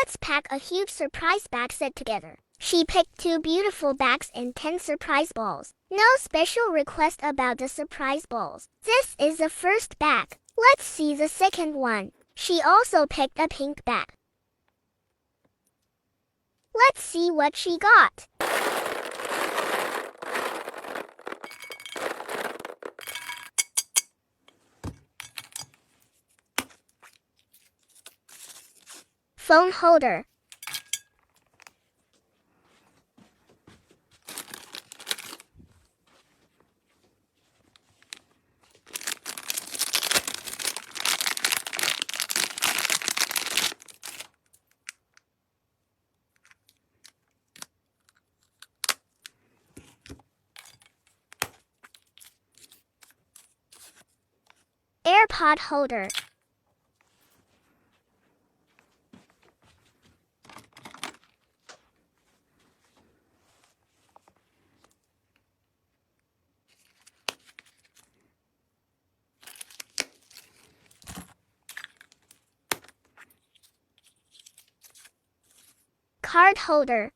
Let's pack a huge surprise bag set together. She picked 2 beautiful bags and 10 surprise balls. No special request about the surprise balls. This is the first bag. Let's see the second one. She also picked a pink bag. Let's see what she got. Phone holder. AirPod holder. Card holder.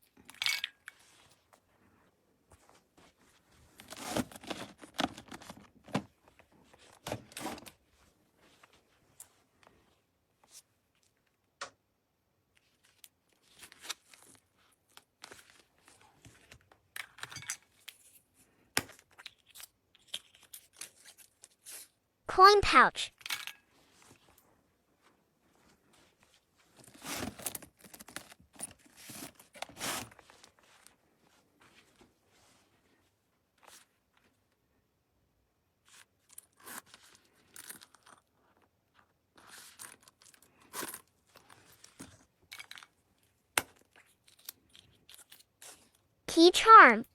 Coin pouch. Key charm.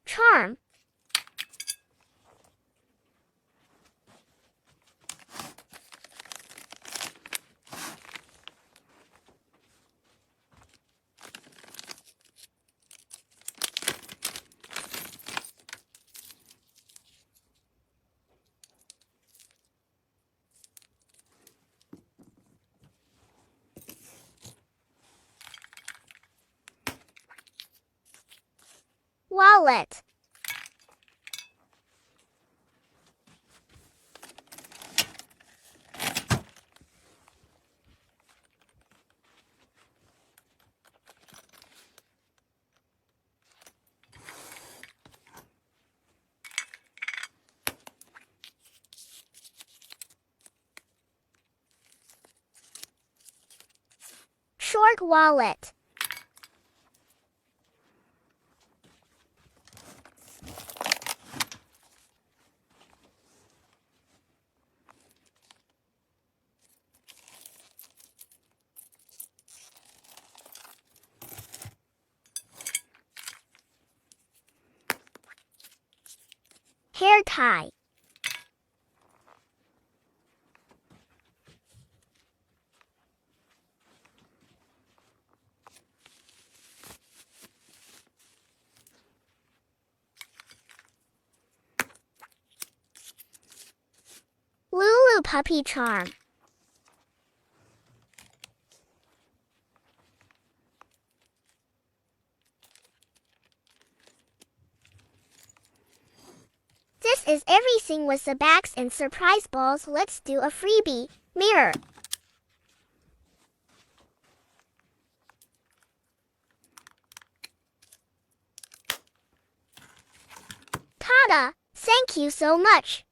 Charm. Wallet. Short wallet. Hair tie. Lulu puppy charm. This is everything with the bags and surprise balls. Let's do a freebie. Mirror. Ta-da! Thank you so much.